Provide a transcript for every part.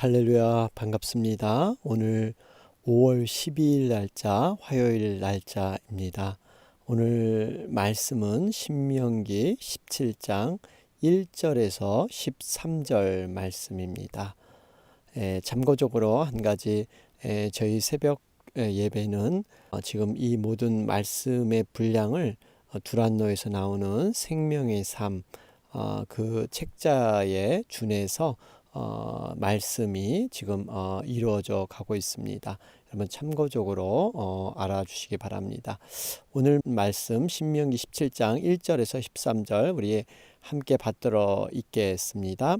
할렐루야, 반갑습니다. 오늘 5월 12일 날짜, 화요일 날짜입니다. 오늘 말씀은 신명기 17장 1절에서 13절 말씀입니다. 참고적으로 한 가지, 저희 새벽 예배는 지금 이 모든 말씀의 분량을 두란노에서 나오는 생명의 삶, 그 책자에 준해서 말씀이 지금 이루어져 가고 있습니다. 여러분 참고적으로 알아주시기 바랍니다. 오늘 말씀 신명기 17장 1절에서 13절 우리 함께 받들어 읽겠습니다.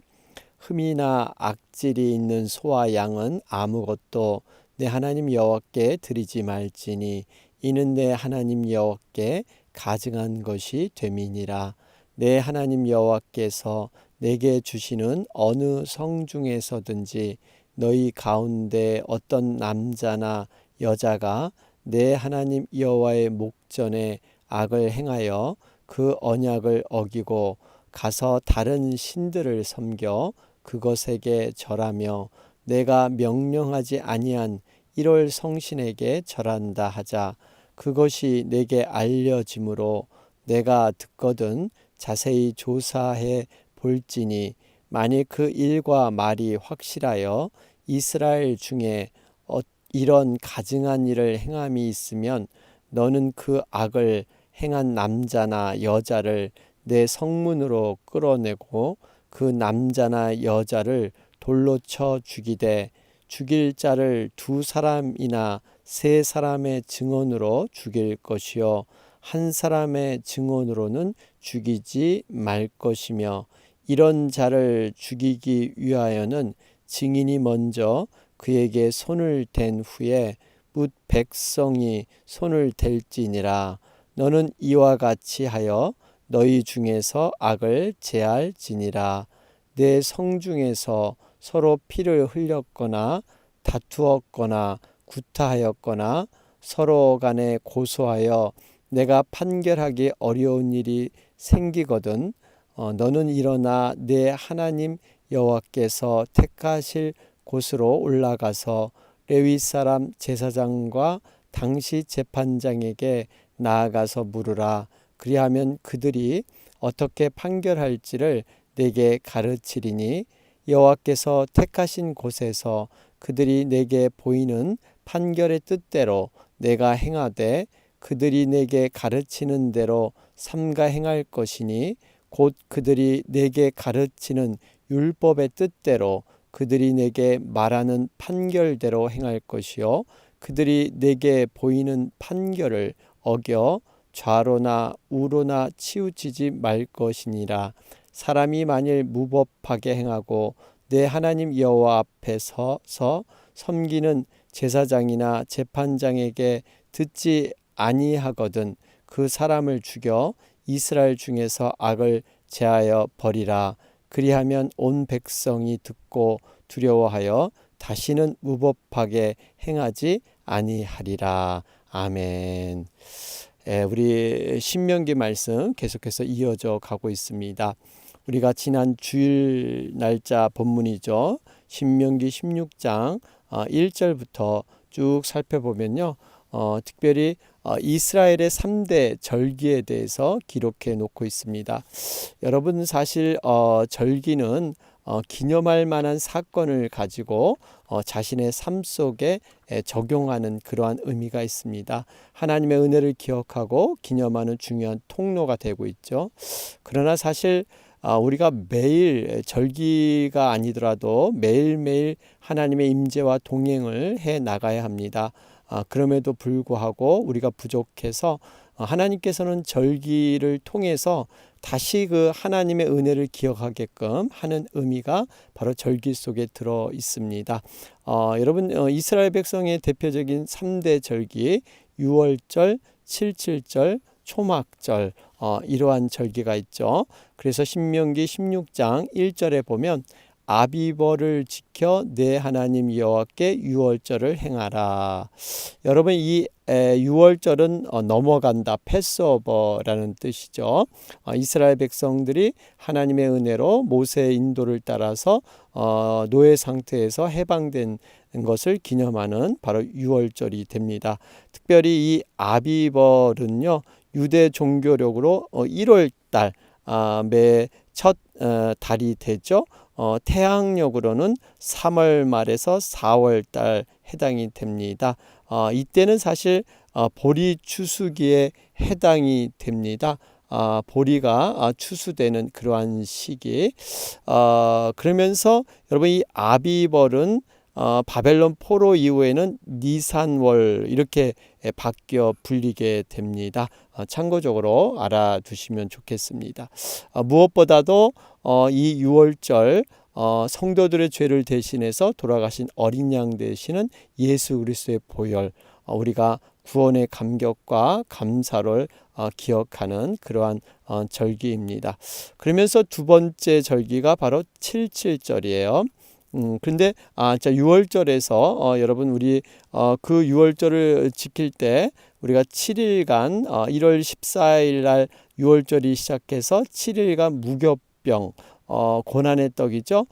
흠이나 악질이 있는 소와 양은 아무것도 내 하나님 여호와께 드리지 말지니 이는 내 하나님 여호와께 가증한 것이 됨이니라. 내 하나님 여호와께서 내게 주시는 어느 성 중에서든지 너희 가운데 어떤 남자나 여자가 내 하나님 여호와의 목전에 악을 행하여 그 언약을 어기고 가서 다른 신들을 섬겨 그것에게 절하며 내가 명령하지 아니한 1월 성신에게 절한다 하자. 그것이 내게 알려지므로 내가 듣거든 자세히 조사해 볼지니 만일 그 일과 말이 확실하여 이스라엘 중에 이런 가증한 일을 행함이 있으면 너는 그 악을 행한 남자나 여자를 내 성문으로 끌어내고 그 남자나 여자를 돌로 쳐 죽이되 죽일 자를 2사람이나 3사람의 증언으로 죽일 것이요 한 사람의 증언으로는 죽이지 말 것이며 이런 자를 죽이기 위하여는 증인이 먼저 그에게 손을 댄 후에 뭇 백성이 손을 댈지니라. 너는 이와 같이 하여 너희 중에서 악을 제할지니라. 내 성중에서 서로 피를 흘렸거나 다투었거나 구타하였거나 서로 간에 고소하여 내가 판결하기 어려운 일이 생기거든 너는 일어나 내 하나님 여호와께서 택하실 곳으로 올라가서 레위 사람 제사장과 당시 재판장에게 나아가서 물으라. 그리하면 그들이 어떻게 판결할지를 내게 가르치리니 여호와께서 택하신 곳에서 그들이 내게 보이는 판결의 뜻대로 내가 행하되 그들이 내게 가르치는 대로 삼가 행할 것이니 곧 그들이 내게 가르치는 율법의 뜻대로 그들이 내게 말하는 판결대로 행할 것이요 그들이 내게 보이는 판결을 어겨 좌로나 우로나 치우치지 말 것이니라. 사람이 만일 무법하게 행하고 내 하나님 여호와 앞에 서서 섬기는 제사장이나 재판장에게 듣지 아니하거든 그 사람을 죽여 이스라엘 중에서 악을 제하여 버리라. 그리하면 온 백성이 듣고 두려워하여 다시는 무법하게 행하지 아니하리라. 아멘. 우리 신명기 말씀 계속해서 이어져 가고 있습니다. 우리가 지난 주일 날짜 본문이죠. 신명기 16장 1절부터 쭉 살펴보면요. 특별히 이스라엘의 3대 절기에 대해서 기록해 놓고 있습니다. 여러분 사실 절기는 기념할 만한 사건을 가지고 자신의 삶 속에 적용하는 그러한 의미가 있습니다. 하나님의 은혜를 기억하고 기념하는 중요한 통로가 되고 있죠. 그러나 사실 우리가 매일 절기가 아니더라도 매일매일 하나님의 임재와 동행을 해 나가야 합니다. 그럼에도 불구하고 우리가 부족해서 하나님께서는 절기를 통해서 다시 그 하나님의 은혜를 기억하게끔 하는 의미가 바로 절기 속에 들어 있습니다. 여러분 이스라엘 백성의 대표적인 3대 절기 유월절, 칠칠절, 초막절 이러한 절기가 있죠. 그래서 신명기 16장 1절에 보면 아비벌을 지켜 내 하나님 여호와께 유월절을 행하라. 여러분 이 유월절은 넘어간다, 패스오버라는 뜻이죠. 이스라엘 백성들이 하나님의 은혜로 모세의 인도를 따라서 노예 상태에서 해방된 것을 기념하는 바로 유월절이 됩니다. 특별히 이 아비벌은요, 유대 종교력으로 1월 달 매 첫 달이 되죠. 태양력으로는 3월 말에서 4월 달 해당이 됩니다. 이때는 사실 보리 추수기에 해당이 됩니다. 보리가 추수되는 그러한 시기. 그러면서 여러분, 이 아비벌은 바벨론 포로 이후에는 니산월 이렇게 바뀌어 불리게 됩니다. 참고적으로 알아두시면 좋겠습니다. 무엇보다도 이 유월절 성도들의 죄를 대신해서 돌아가신 어린 양 되시는 예수 그리스도의 보혈, 우리가 구원의 감격과 감사를 기억하는 그러한 절기입니다. 그러면서 두 번째 절기가 바로 77절이에요. 그런데 자, 6월절에서 여러분, 우리 그 6월절을 지킬 때 우리가 7일간 1월 14일 날 6월절이 시작해서 7일간 무교병, 고난의 떡이죠.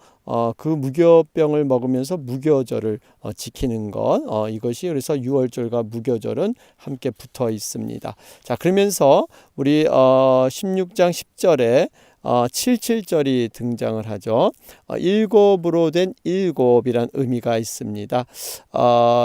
그 무교병을 먹으면서 무교절을 지키는 것, 이것이 그래서 6월절과 무교절은 함께 붙어 있습니다. 자, 그러면서 우리 16장 10절에 77절이 등장을 하죠. 일곱으로 된 일곱이란 의미가 있습니다.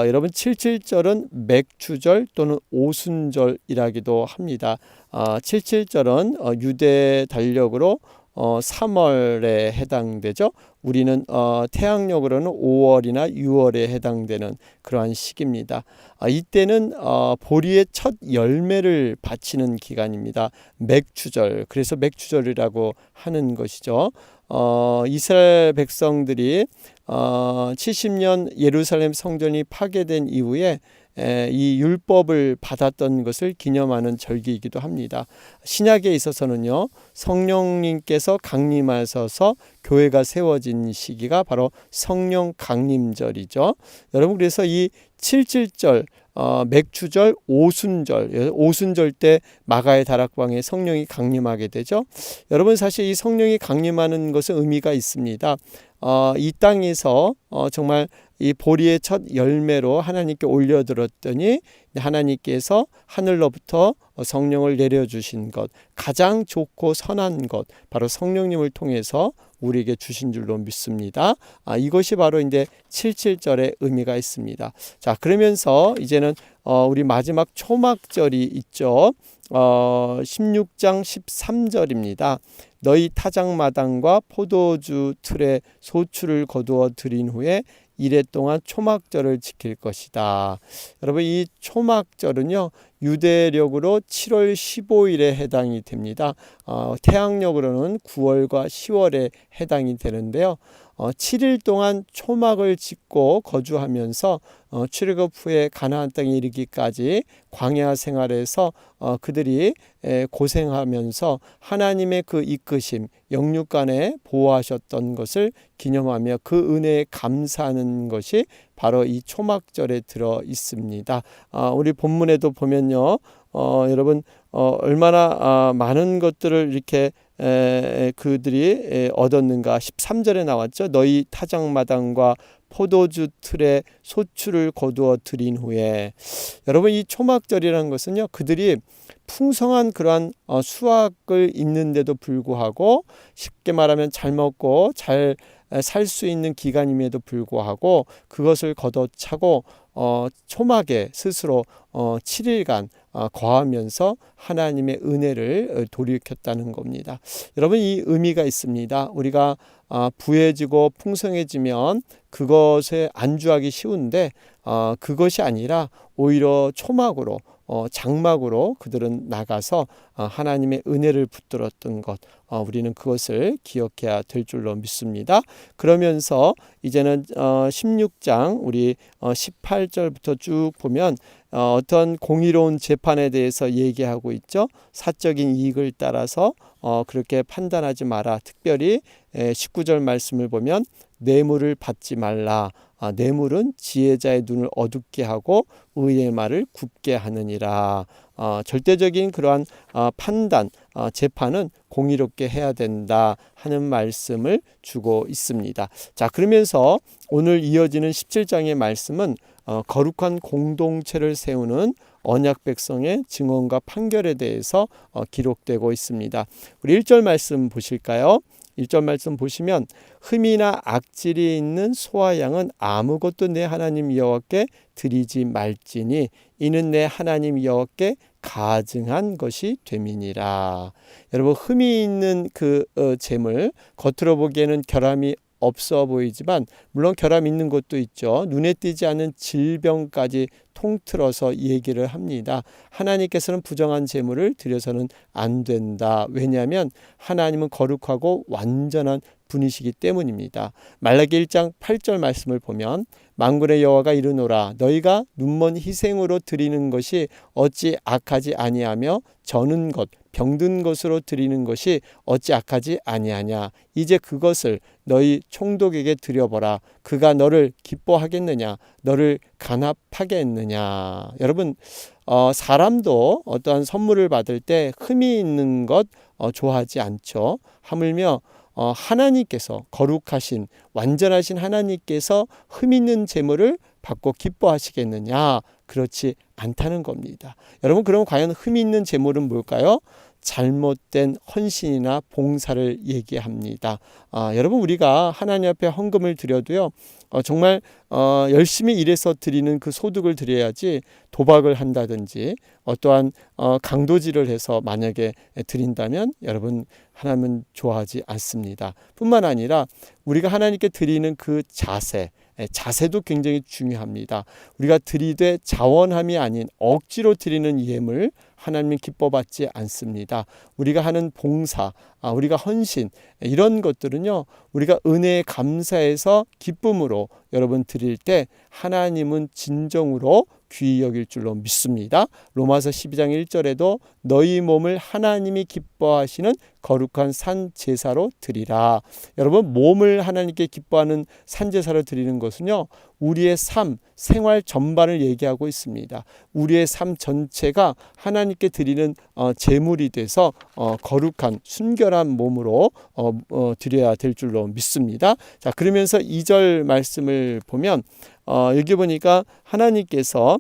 여러분, 77절은 맥추절 또는 오순절이라기도 합니다. 77절은 유대 달력으로 3월에 해당되죠. 우리는 태양력으로는 5월이나 6월에 해당되는 그러한 시기입니다. 이때는 보리의 첫 열매를 바치는 기간입니다. 맥추절, 그래서 맥추절이라고 하는 것이죠. 이스라엘 백성들이 70년 예루살렘 성전이 파괴된 이후에 이 율법을 받았던 것을 기념하는 절기이기도 합니다. 신약에 있어서는요, 성령님께서 강림하셔서 교회가 세워진 시기가 바로 성령 강림절이죠. 여러분, 그래서 이 77절, 맥추절, 오순절 때 마가의 다락방에 성령이 강림하게 되죠. 여러분, 사실 이 성령이 강림하는 것은 의미가 있습니다. 이 땅에서 정말 이 보리의 첫 열매로 하나님께 올려드렸더니 하나님께서 하늘로부터 성령을 내려주신 것, 가장 좋고 선한 것, 바로 성령님을 통해서 우리에게 주신 줄로 믿습니다. 이것이 바로 이제 77절의 의미가 있습니다. 자, 그러면서 이제는 우리 마지막 초막절이 있죠. 16장 13절입니다. 너희 타작마당과 포도주 틀에 소출을 거두어 드린 후에 이래 동안 초막절을 지킬 것이다. 여러분, 이 초막절은요, 유대력으로 7월 15일에 해당이 됩니다. 태양력으로는 9월과 10월에 해당이 되는데요. 7일 동안 초막을 짓고 거주하면서 출애굽 후에 가나안 땅에 이르기까지 광야 생활에서 그들이 고생하면서 하나님의 그 이끄심, 영육간에 보호하셨던 것을 기념하며 그 은혜에 감사하는 것이 바로 이 초막절에 들어 있습니다. 우리 본문에도 보면요, 여러분, 얼마나 많은 것들을 이렇게 그들이 얻었는가. 13절에 나왔죠. 너희 타작마당과 포도주 틀에 소출을 거두어 드린 후에. 여러분, 이 초막절이라는 것은요, 그들이 풍성한 그러한 수확을 있는데도 불구하고, 쉽게 말하면 잘 먹고 잘 살 수 있는 기간임에도 불구하고 그것을 걷어차고 초막에 스스로 7일간 거하면서 하나님의 은혜를 돌이켰다는 겁니다. 여러분, 이 의미가 있습니다. 우리가 부해지고 풍성해지면 그것에 안주하기 쉬운데 그것이 아니라 오히려 초막으로 장막으로 그들은 나가서 하나님의 은혜를 붙들었던 것, 우리는 그것을 기억해야 될 줄로 믿습니다. 그러면서 이제는 16장 우리 18절부터 쭉 보면 어떤 공의로운 재판에 대해서 얘기하고 있죠. 사적인 이익을 따라서 그렇게 판단하지 마라. 특별히 19절 말씀을 보면 뇌물을 받지 말라. 뇌물은 지혜자의 눈을 어둡게 하고 의의 말을 굽게 하느니라. 절대적인 그러한 판단, 재판은 공의롭게 해야 된다 하는 말씀을 주고 있습니다. 자, 그러면서 오늘 이어지는 17장의 말씀은 거룩한 공동체를 세우는 언약 백성의 증언과 판결에 대해서 기록되고 있습니다. 우리 1절 말씀 보실까요? 1절 말씀 보시면 흠이나 악질이 있는 소와 양은 아무것도 내 하나님 여호와께 드리지 말지니 이는 내 하나님 여호와께 가증한 것이 됨이니라. 여러분, 흠이 있는 그 재물, 겉으로 보기에는 결함이 없어 보이지만 물론 결함 있는 것도 있죠. 눈에 띄지 않는 질병까지 통틀어서 얘기를 합니다. 하나님께서는 부정한 재물을 드려서는 안 된다. 왜냐하면 하나님은 거룩하고 완전한 분이시기 때문입니다. 말라기 1장 8절 말씀을 보면 만군의 여호와가 이르노라 너희가 눈먼 희생으로 드리는 것이 어찌 악하지 아니하며 저는 것 병든 것으로 드리는 것이 어찌 악하지 아니하냐. 이제 그것을 너희 총독에게 드려보라. 그가 너를 기뻐하겠느냐 너를 간합하겠느냐. 여러분, 사람도 어떠한 선물을 받을 때 흠이 있는 것 좋아하지 않죠. 하물며 하나님께서 거룩하신 완전하신 하나님께서 흠 있는 재물을 받고 기뻐하시겠느냐? 그렇지 않다는 겁니다. 여러분, 그럼 과연 흠 있는 재물은 뭘까요? 잘못된 헌신이나 봉사를 얘기합니다. 여러분, 우리가 하나님 앞에 헌금을 드려도요, 정말 열심히 일해서 드리는 그 소득을 드려야지 도박을 한다든지 어떠한 강도질을 해서 만약에 드린다면 여러분, 하나님은 좋아하지 않습니다. 뿐만 아니라 우리가 하나님께 드리는 그 자세도 굉장히 중요합니다. 우리가 드리되 자원함이 아닌 억지로 드리는 예물 하나님은 기뻐받지 않습니다. 우리가 하는 봉사, 우리가 헌신 이런 것들은요, 우리가 은혜에 감사해서 기쁨으로 여러분 드릴 때 하나님은 진정으로 귀히 여길 줄로 믿습니다. 로마서 12장 1절에도 너희 몸을 하나님이 기뻐하시는 거룩한 산 제사로 드리라. 여러분, 몸을 하나님께 기뻐하는 산 제사로 드리는 것은요, 우리의 삶, 생활 전반을 얘기하고 있습니다. 우리의 삶 전체가 하나님께 드리는 제물이 돼서 거룩한 순결한 몸으로 드려야 될 줄로 믿습니다. 자, 그러면서 2절 말씀을 보면 여기 보니까 하나님께서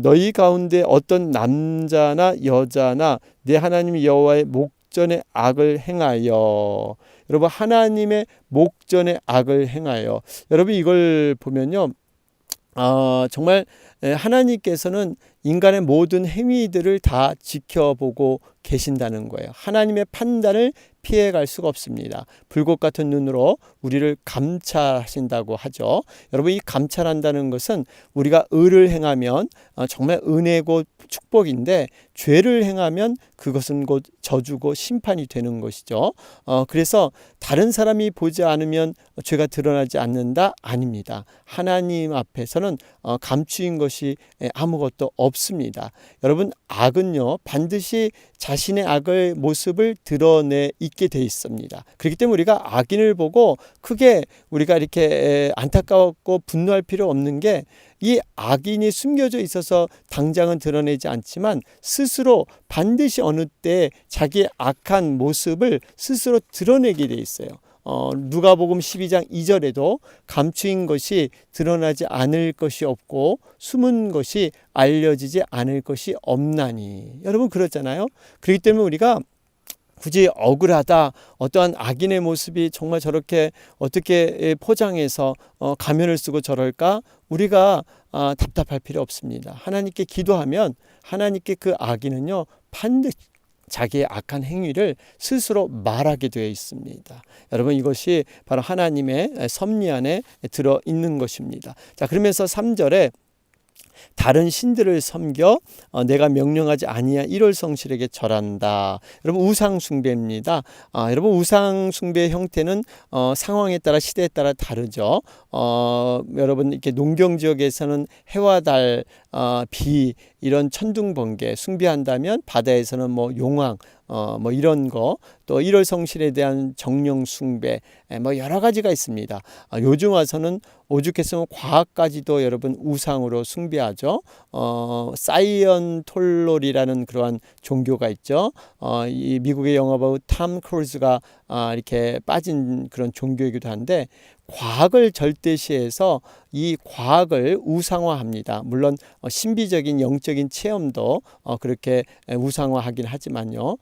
너희 가운데 어떤 남자나 여자나 내 하나님 여호와의 목전에 악을 행하여, 여러분, 하나님의 목전에 악을 행하여, 여러분 이걸 보면요, 정말 하나님께서는 인간의 모든 행위들을 다 지켜보고 계신다는 거예요. 하나님의 판단을 피해갈 수가 없습니다. 불꽃 같은 눈으로 우리를 감찰하신다고 하죠. 여러분, 이 감찰한다는 것은 우리가 의를 행하면 정말 은혜고 축복인데 죄를 행하면 그것은 곧 저주고 심판이 되는 것이죠. 그래서 다른 사람이 보지 않으면 죄가 드러나지 않는다? 아닙니다. 하나님 앞에서는 감추인 것이 아무것도 없습니다. 여러분, 악은요 반드시 자신의 악의 모습을 드러내 있게 돼 있습니다. 그렇기 때문에 우리가 악인을 보고 크게 우리가 이렇게 안타까웠고 분노할 필요 없는 게, 이 악인이 숨겨져 있어서 당장은 드러내지 않지만 스스로 반드시 어느 때 자기의 악한 모습을 스스로 드러내게 돼 있어요. 누가복음 12장 2절에도 감추인 것이 드러나지 않을 것이 없고 숨은 것이 알려지지 않을 것이 없나니. 여러분, 그렇잖아요. 그렇기 때문에 우리가 굳이 억울하다, 어떠한 악인의 모습이 정말 저렇게 어떻게 포장해서 가면을 쓰고 저럴까, 우리가 답답할 필요 없습니다. 하나님께 기도하면 하나님께 그 악인은요 반드시 자기의 악한 행위를 스스로 말하게 되어 있습니다. 여러분, 이것이 바로 하나님의 섭리 안에 들어있는 것입니다. 자, 그러면서 3절에 다른 신들을 섬겨 내가 명령하지 아니한 일월 성실에게 절한다. 여러분, 우상 숭배입니다. 여러분, 우상 숭배의 형태는 상황에 따라 시대에 따라 다르죠. 여러분, 이렇게 농경 지역에서는 해와 달 비 이런 천둥번개 숭배한다면 바다에서는 뭐 용왕 뭐 이런 거, 또 1월 성실에 대한 정령 숭배, 뭐 여러 가지가 있습니다. 요즘 와서는 오죽했으면 과학까지도 여러분 우상으로 숭배하죠. 사이언톨로리라는 그러한 종교가 있죠. 이 미국의 영화배우 탐 크루즈가 이렇게 빠진 그런 종교이기도 한데, 과학을 절대시해서 이 과학을 우상화합니다. 물론 신비적인 영적인 체험도 그렇게 우상화하긴 하지만요.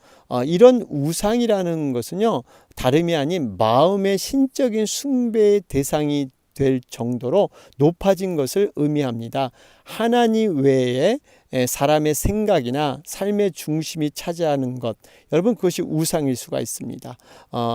이런 우상이라는 것은요, 다름이 아닌 마음의 신적인 숭배의 대상이 될 정도로 높아진 것을 의미합니다. 하나님 외에 사람의 생각이나 삶의 중심이 차지하는 것, 여러분 그것이 우상일 수가 있습니다.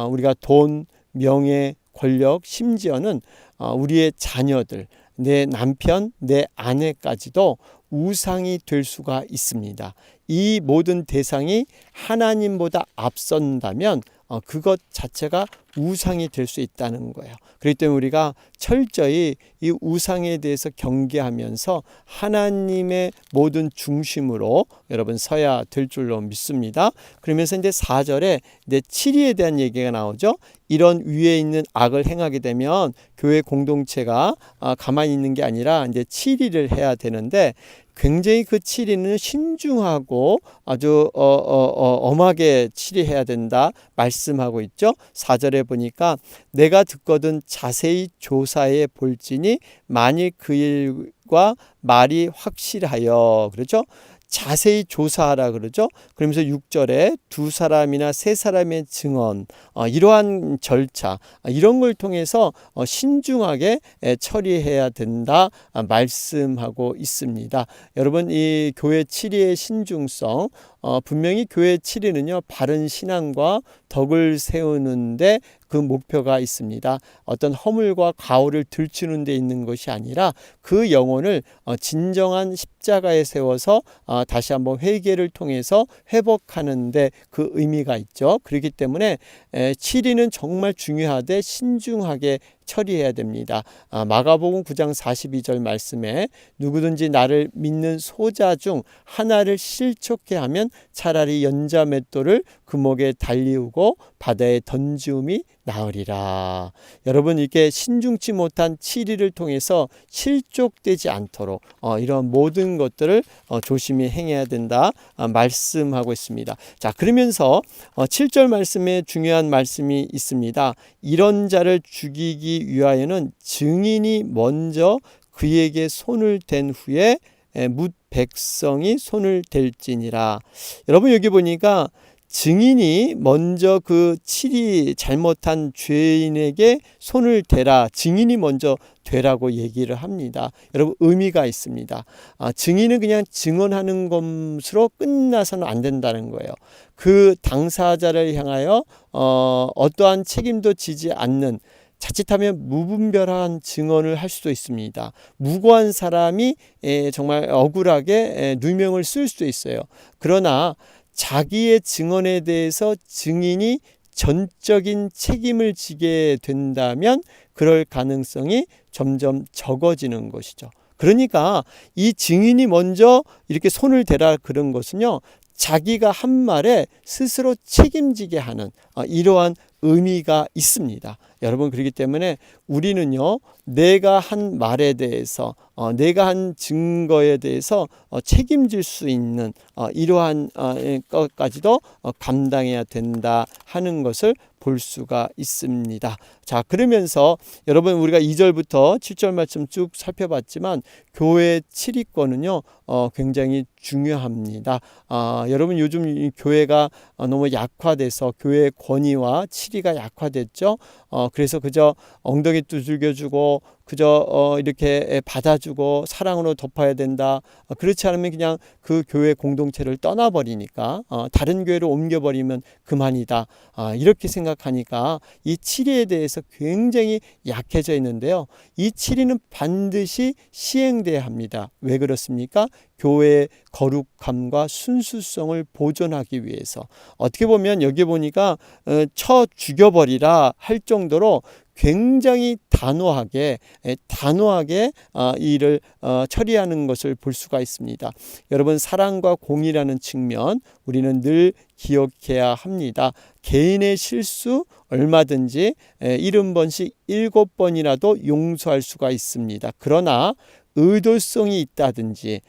우리가 돈, 명예, 권력, 심지어는 우리의 자녀들, 내 남편, 내 아내까지도 우상이 될 수가 있습니다. 이 모든 대상이 하나님보다 앞선다면 그것 자체가 우상이 될 수 있다는 거예요. 그렇기 때문에 우리가 철저히 이 우상에 대해서 경계하면서 하나님의 모든 중심으로 여러분 서야 될 줄로 믿습니다. 그러면서 이제 4절에 이제 7위에 대한 얘기가 나오죠. 이런 위에 있는 악을 행하게 되면 교회 공동체가 가만히 있는 게 아니라 이제 7위를 해야 되는데, 굉장히 그 치리는 신중하고 아주 엄하게 치리해야 된다 말씀하고 있죠. 4절에 보니까 내가 듣거든 자세히 조사해 볼지니 만일 그 일과 말이 확실하여, 그렇죠? 자세히 조사하라 그러죠. 그러면서 6절에 두 사람이나 세 사람의 증언, 이러한 절차, 이런 걸 통해서 신중하게 처리해야 된다 말씀하고 있습니다. 여러분, 이 교회 치리의 신중성, 분명히 교회 치리는요, 바른 신앙과 덕을 세우는데 그 목표가 있습니다. 어떤 허물과 가오를 들추는 데 있는 것이 아니라 그 영혼을 진정한 십자가에 세워서 다시 한번 회개를 통해서 회복하는 데 그 의미가 있죠. 그렇기 때문에 치리는 정말 중요하되 신중하게 처리해야 됩니다. 마가복음 9장 42절 말씀에 누구든지 나를 믿는 소자 중 하나를 실족해 하면 차라리 연자 맷돌을 그 목에 달리우고 바다에 던지움이 나으리라. 여러분, 이게 신중치 못한 치리를 통해서 실족되지 않도록 이런 모든 것들을 조심히 행해야 된다 말씀하고 있습니다. 자, 그러면서 7절 말씀에 중요한 말씀이 있습니다. 이런 자를 죽이기 위하여는 증인이 먼저 그에게 손을 댄 후에 뭇 백성이 손을 댈지니라. 여러분, 여기 보니까 증인이 먼저 그 치리 잘못한 죄인에게 손을 대라, 증인이 먼저 되라고 얘기를 합니다. 여러분, 의미가 있습니다. 증인은 그냥 증언하는 것으로 끝나서는 안 된다는 거예요. 그 당사자를 향하여 어떠한 책임도 지지 않는, 자칫하면 무분별한 증언을 할 수도 있습니다. 무고한 사람이 정말 억울하게 누명을 쓸 수도 있어요. 그러나 자기의 증언에 대해서 증인이 전적인 책임을 지게 된다면 그럴 가능성이 점점 적어지는 것이죠. 그러니까 이 증인이 먼저 이렇게 손을 대라 그런 것은요, 자기가 한 말에 스스로 책임지게 하는 이러한 의미가 있습니다. 여러분, 그렇기 때문에 우리는요, 내가 한 말에 대해서 내가 한 증거에 대해서 책임질 수 있는 이러한 것까지도 감당해야 된다 하는 것을 볼 수가 있습니다. 자, 그러면서 여러분, 우리가 2절부터 7절 말씀 쭉 살펴봤지만 교회의 치리권은요 굉장히 중요합니다. 여러분, 요즘 교회가 너무 약화돼서 교회의 권위와 치리가 약화됐죠. 그래서 그저 엉덩이 두들겨주고 그저 이렇게 받아주고 사랑으로 덮어야 된다. 그렇지 않으면 그냥 그 교회 공동체를 떠나버리니까 다른 교회로 옮겨버리면 그만이다. 이렇게 생각하니까 이 치리에 대해서 굉장히 약해져 있는데요. 이 치리는 반드시 시행돼야 합니다. 왜 그렇습니까? 교회의 거룩함과 순수성을 보존하기 위해서 어떻게 보면 여기 보니까 쳐 죽여버리라 할 정도로 굉장히 단호하게 이 일을 처리하는 것을 볼 수가 있습니다. 여러분 사랑과 공의라는 측면 우리는 늘 기억해야 합니다. 개인의 실수 얼마든지 70번씩 7번이라도 용서할 수가 있습니다. 그러나 의도성이 있다든지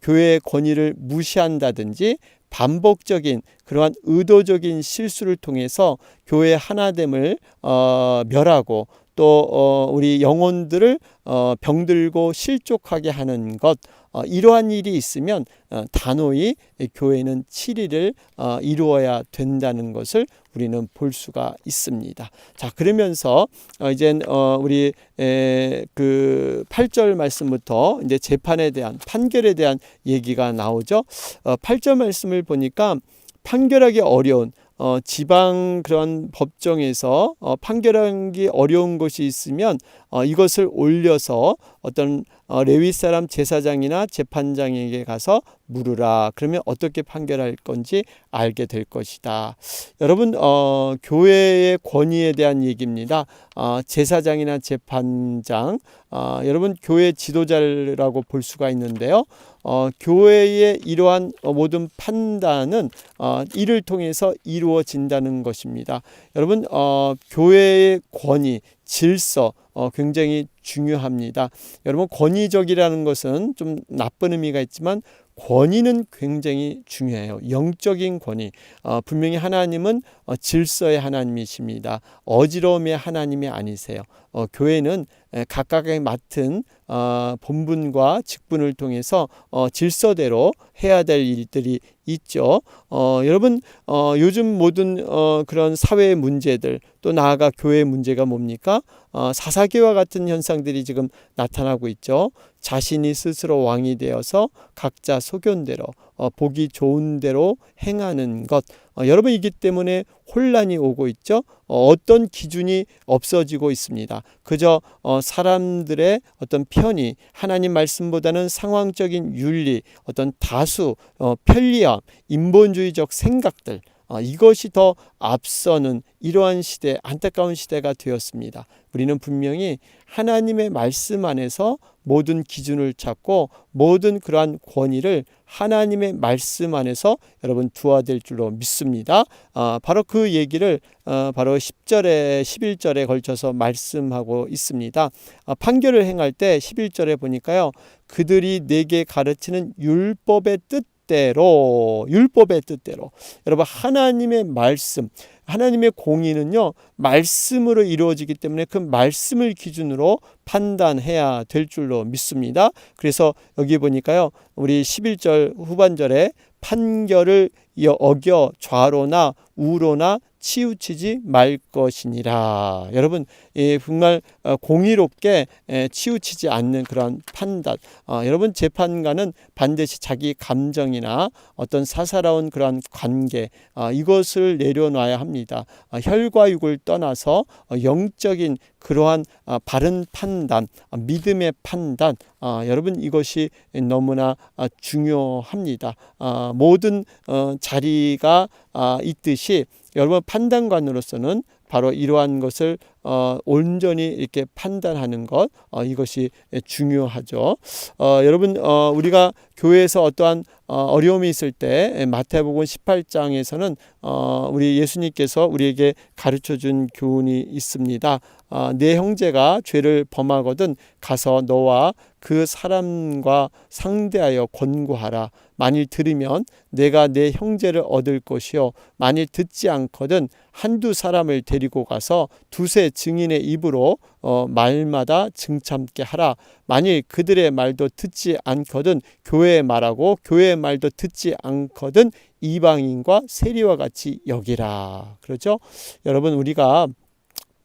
교회의 권위를 무시한다든지 반복적인 그러한 의도적인 실수를 통해서 교회의 하나됨을 멸하고 또 우리 영혼들을 병들고 실족하게 하는 것 이러한 일이 있으면 단호히 교회는 치리를 이루어야 된다는 것을 우리는 볼 수가 있습니다. 자, 그러면서 이제 우리 그 8절 말씀부터 이제 재판에 대한 판결에 대한 얘기가 나오죠. 8절 말씀을 보니까 판결하기 어려운 지방 그런 법정에서 판결하기 어려운 것이 있으면 이것을 올려서 어떤 레위 사람 제사장이나 재판장에게 가서 물으라. 그러면 어떻게 판결할 건지 알게 될 것이다. 여러분 교회의 권위에 대한 얘기입니다. 제사장이나 재판장 여러분 교회 지도자라고 볼 수가 있는데요. 교회의 이러한 모든 판단은 이를 통해서 이루어진다는 것입니다. 여러분 교회의 권위, 질서 굉장히 중요합니다. 여러분 권위적이라는 것은 좀 나쁜 의미가 있지만 권위는 굉장히 중요해요. 영적인 권위. 분명히 하나님은 질서의 하나님이십니다. 어지러움의 하나님이 아니세요. 교회는 각각의 맡은 본분과 직분을 통해서 질서대로 해야 될 일들이 있죠. 여러분 요즘 모든 그런 사회의 문제들 또 나아가 교회의 문제가 뭡니까? 사사기와 같은 현상들이 지금 나타나고 있죠. 자신이 스스로 왕이 되어서 각자 소견대로 보기 좋은 대로 행하는 것 여러분이기 때문에 혼란이 오고 있죠. 어떤 기준이 없어지고 있습니다. 그저 사람들의 어떤 편의, 하나님 말씀보다는 상황적인 윤리, 어떤 다수, 편리함, 인본주의적 생각들 이것이 더 앞서는 이러한 시대, 안타까운 시대가 되었습니다. 우리는 분명히 하나님의 말씀 안에서 모든 기준을 찾고 모든 그러한 권위를 하나님의 말씀 안에서 여러분 두어야 될 줄로 믿습니다. 바로 그 얘기를 바로 10절에 11절에 걸쳐서 말씀하고 있습니다. 판결을 행할 때 11절에 보니까요. 그들이 내게 가르치는 율법의 뜻대로 여러분 하나님의 말씀 하나님의 공의는요 말씀으로 이루어지기 때문에 그 말씀을 기준으로 판단해야 될 줄로 믿습니다. 그래서 여기 보니까요 우리 11절 후반절에 판결을 어겨 좌로나 우로나 치우치지 말 것이니라. 여러분 정말 공의롭게 치우치지 않는 그런 판단 여러분 재판관은 반드시 자기 감정이나 어떤 사사로운 그런 관계 이것을 내려놔야 합니다. 혈과 육을 떠나서 영적인 그러한 바른 판단 믿음의 판단 여러분 이것이 너무나 중요합니다. 모든 자리가 있듯이 여러분 판단관으로서는 바로 이러한 것을 온전히 이렇게 판단하는 것 이것이 중요하죠. 여러분 우리가 교회에서 어떠한 어려움이 있을 때 마태복음 18장에서는 우리 예수님께서 우리에게 가르쳐준 교훈이 있습니다. 내 형제가 죄를 범하거든 가서 너와 그 사람과 상대하여 권고하라. 만일 들으면 내가 내 형제를 얻을 것이요 만일 듣지 않거든 한두 사람을 데리고 가서 두세 증인의 입으로 말마다 증참게 하라. 만일 그들의 말도 듣지 않거든 교회의 말하고 교회의 말도 듣지 않거든 이방인과 세리와 같이 여기라. 그렇죠? 여러분 우리가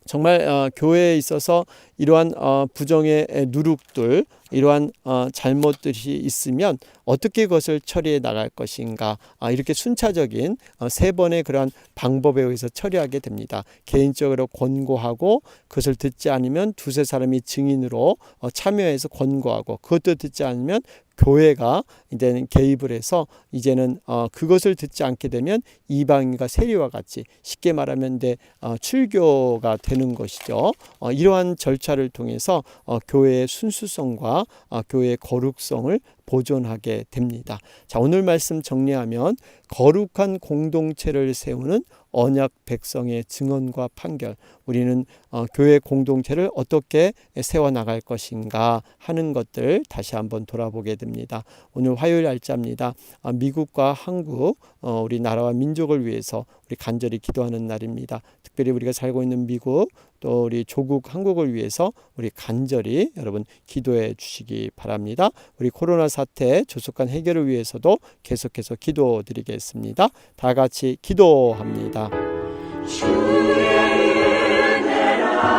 정말 교회에 있어서 이러한 부정의 누룩들 이러한 잘못들이 있으면 어떻게 그것을 처리해 나갈 것인가, 이렇게 순차적인 세 번의 그러한 방법에 의해서 처리하게 됩니다. 개인적으로 권고하고 그것을 듣지 않으면 두세 사람이 증인으로 참여해서 권고하고, 그것도 듣지 않으면 교회가 이제는 개입을 해서 이제는 그것을 듣지 않게 되면 이방인과 세리와 같이, 쉽게 말하면 출교가 되는 것이죠. 이러한 절차를 통해서 교회의 순수성과 교회의 거룩성을 보존하게 됩니다. 자, 오늘 말씀 정리하면 거룩한 공동체를 세우는 언약 백성의 증언과 판결, 우리는 교회 공동체를 어떻게 세워나갈 것인가 하는 것들 다시 한번 돌아보게 됩니다. 오늘 화요일 날짜입니다. 미국과 한국, 우리 나라와 민족을 위해서 우리 간절히 기도하는 날입니다. 특별히 우리가 살고 있는 미국, 또 우리 조국 한국을 위해서 우리 간절히 여러분 기도해 주시기 바랍니다. 우리 코로나 사태 조속한 해결을 위해서도 계속해서 기도드리겠습니다. 다 같이 기도합니다. 주의 은혜라,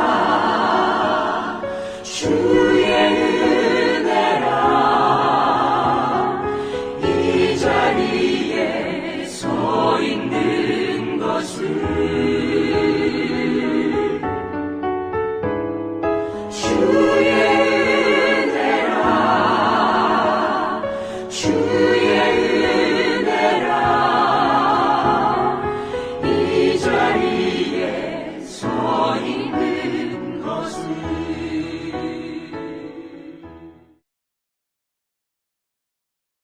주의 은혜라, 이 자리에 서 있는 것을